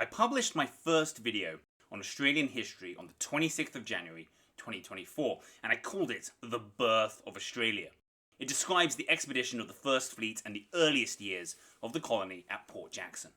I published my first video on Australian history on the 26th of January 2024, and I called it The Birth of Australia. It describes the expedition of the First Fleet and the earliest years of the colony at Port Jackson.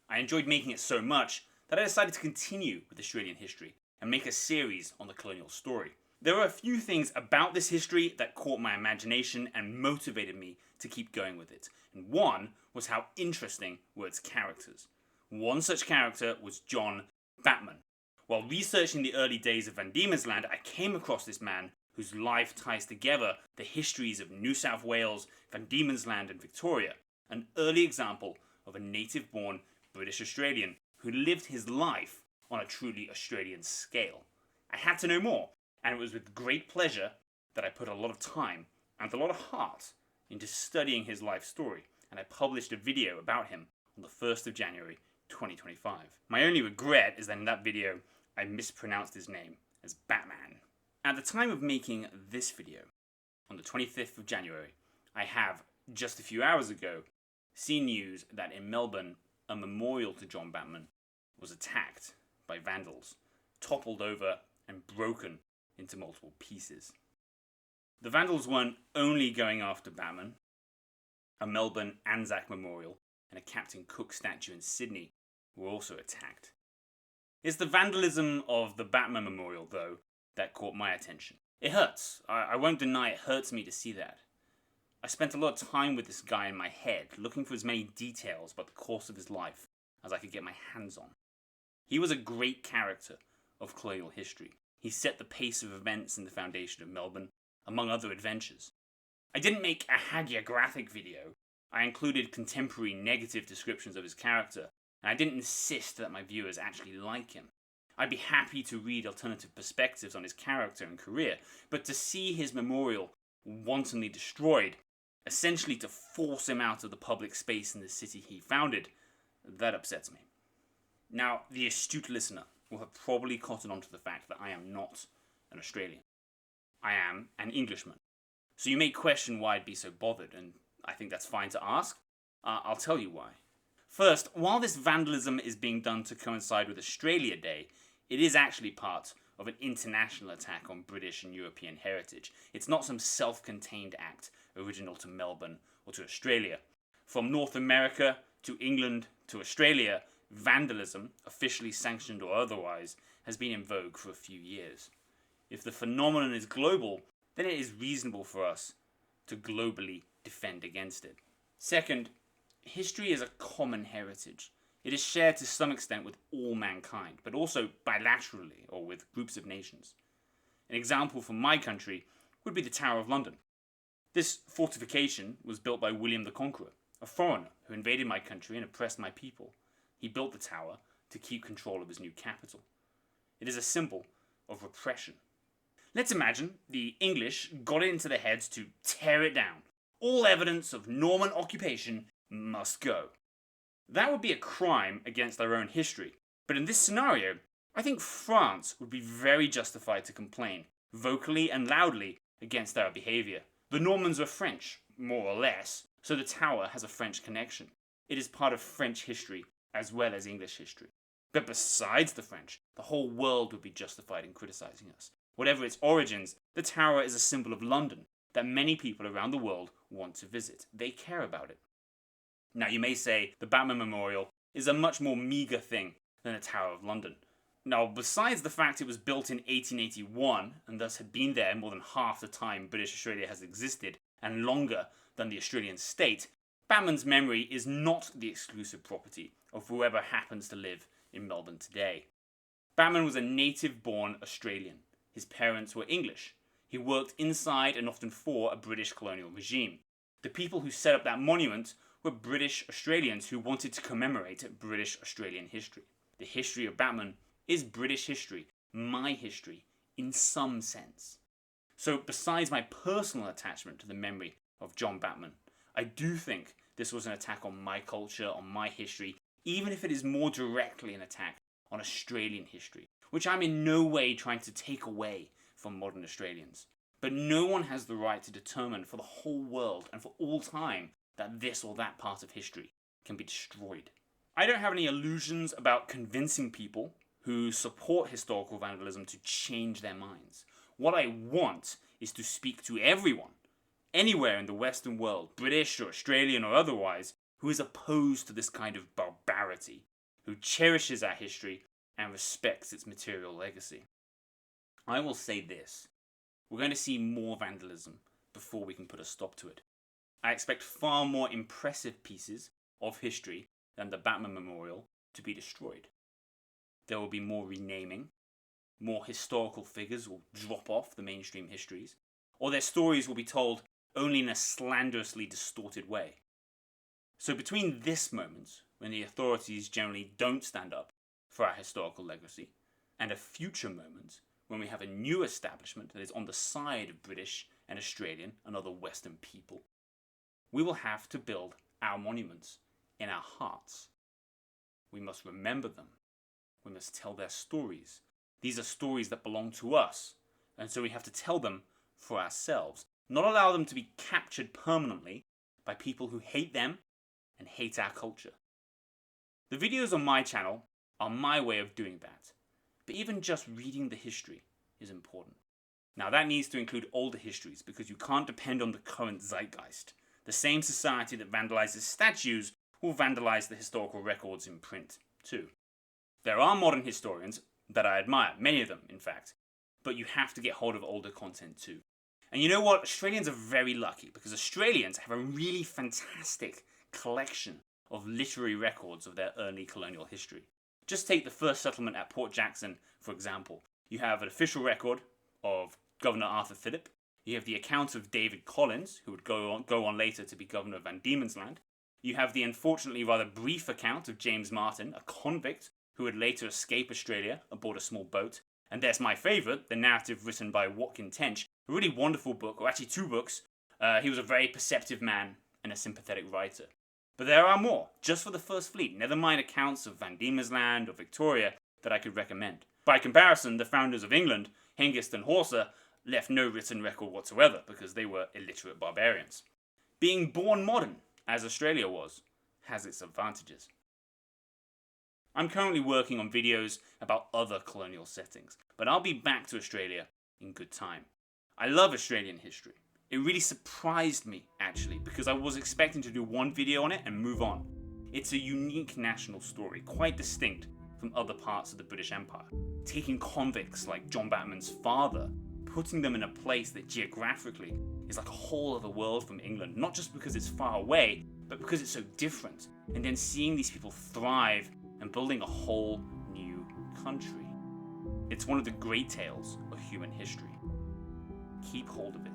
I enjoyed making it so much that I decided to continue with Australian history and make a series on the colonial story. There are a few things about this history that caught my imagination and motivated me to keep going with it, and one was how interesting were its characters. One such character was John Batman. While researching the early days of Van Diemen's Land, I came across this man whose life ties together the histories of New South Wales, Van Diemen's Land and Victoria, an early example of a native-born British Australian who lived his life on a truly Australian scale. I had to know more, and it was with great pleasure that I put a lot of time and a lot of heart into studying his life story, and I published a video about him on the 1st of January 2025. My only regret is that in that video I mispronounced his name as Batman. At the time of making this video, on the 25th of January, I have, just a few hours ago, seen news that in Melbourne, a memorial to John Batman was attacked by vandals, toppled over and broken into multiple pieces. The vandals weren't only going after Batman. A Melbourne Anzac memorial and a Captain Cook statue in Sydney were also attacked. It's the vandalism of the Batman memorial, though, that caught my attention. It hurts. I won't deny it hurts me to see that. I spent a lot of time with this guy in my head, looking for as many details about the course of his life as I could get my hands on. He was a great character of colonial history. He set the pace of events in the foundation of Melbourne, among other adventures. I didn't make a hagiographic video. I included contemporary negative descriptions of his character, and I didn't insist that my viewers actually like him. I'd be happy to read alternative perspectives on his character and career, but to see his memorial wantonly destroyed, essentially to force him out of the public space in the city he founded, that upsets me. Now, the astute listener will have probably cottoned on to the fact that I am not an Australian. I am an Englishman. So you may question why I'd be so bothered, and I think that's fine to ask. I'll tell you why. First, while this vandalism is being done to coincide with Australia Day, it is actually part of an international attack on British and European heritage. It's not some self-contained act original to Melbourne or to Australia. From North America to England to Australia, vandalism, officially sanctioned or otherwise, has been in vogue for a few years. If the phenomenon is global, then it is reasonable for us to globally defend against it. Second, history is a common heritage. It is shared to some extent with all mankind, but also bilaterally or with groups of nations. An example from my country would be the Tower of London. This fortification was built by William the Conqueror, a foreigner who invaded my country and oppressed my people. He built the tower to keep control of his new capital. It is a symbol of repression. Let's imagine the English got it into their heads to tear it down. All evidence of Norman occupation must go. That would be a crime against their own history. But in this scenario, I think France would be very justified to complain, vocally and loudly, against their behaviour. The Normans were French, more or less, so the tower has a French connection. It is part of French history as well as English history. But besides the French, the whole world would be justified in criticising us. Whatever its origins, the tower is a symbol of London that many people around the world want to visit. They care about it. Now you may say the Batman Memorial is a much more meagre thing than the Tower of London. Now, besides the fact it was built in 1881 and thus had been there more than half the time British Australia has existed and longer than the Australian state, Batman's memory is not the exclusive property of whoever happens to live in Melbourne today. Batman was a native-born Australian. His parents were English. He worked inside and often for a British colonial regime. The people who set up that monument were British Australians who wanted to commemorate British Australian history. The history of Batman is British history, my history, in some sense. So besides my personal attachment to the memory of John Batman, I do think this was an attack on my culture, on my history, even if it is more directly an attack on Australian history, which I'm in no way trying to take away from modern Australians. But no one has the right to determine for the whole world and for all time that this or that part of history can be destroyed. I don't have any illusions about convincing people who support historical vandalism to change their minds. What I want is to speak to everyone, anywhere in the Western world, British or Australian or otherwise, who is opposed to this kind of barbarity, who cherishes our history and respects its material legacy. I will say this: we're going to see more vandalism before we can put a stop to it. I expect far more impressive pieces of history than the Batman Memorial to be destroyed. There will be more renaming, more historical figures will drop off the mainstream histories, or their stories will be told only in a slanderously distorted way. So between this moment, when the authorities generally don't stand up for our historical legacy, and a future moment when we have a new establishment that is on the side of British and Australian and other Western people, we will have to build our monuments in our hearts. We must remember them. We must tell their stories. These are stories that belong to us, and so we have to tell them for ourselves, not allow them to be captured permanently by people who hate them and hate our culture. The videos on my channel are my way of doing that, but even just reading the history is important. Now that needs to include older histories, because you can't depend on the current zeitgeist. The same society that vandalizes statues will vandalize the historical records in print too. There are modern historians that I admire, many of them in fact, but you have to get hold of older content too. And you know what? Australians are very lucky, because Australians have a really fantastic collection of literary records of their early colonial history. Just take the first settlement at Port Jackson, for example. You have an official record of Governor Arthur Phillip. You have the account of David Collins, who would go on later to be governor of Van Diemen's Land. You have the unfortunately rather brief account of James Martin, a convict who would later escape Australia aboard a small boat. And there's my favourite, the narrative written by Watkin Tench, a really wonderful book, or actually two books. He was a very perceptive man and a sympathetic writer. But there are more, just for the First Fleet, never mind accounts of Van Diemen's Land or Victoria, that I could recommend. By comparison, the founders of England, Hengist and Horsa, left no written record whatsoever, because they were illiterate barbarians. Being born modern, as Australia was, has its advantages. I'm currently working on videos about other colonial settings, but I'll be back to Australia in good time. I love Australian history. It really surprised me, actually, because I was expecting to do one video on it and move on. It's a unique national story, quite distinct from other parts of the British Empire. Taking convicts like John Batman's father, putting them in a place that geographically is like a whole other world from England, not just because it's far away, but because it's so different, and then seeing these people thrive and building a whole new country. It's one of the great tales of human history. Keep hold of it.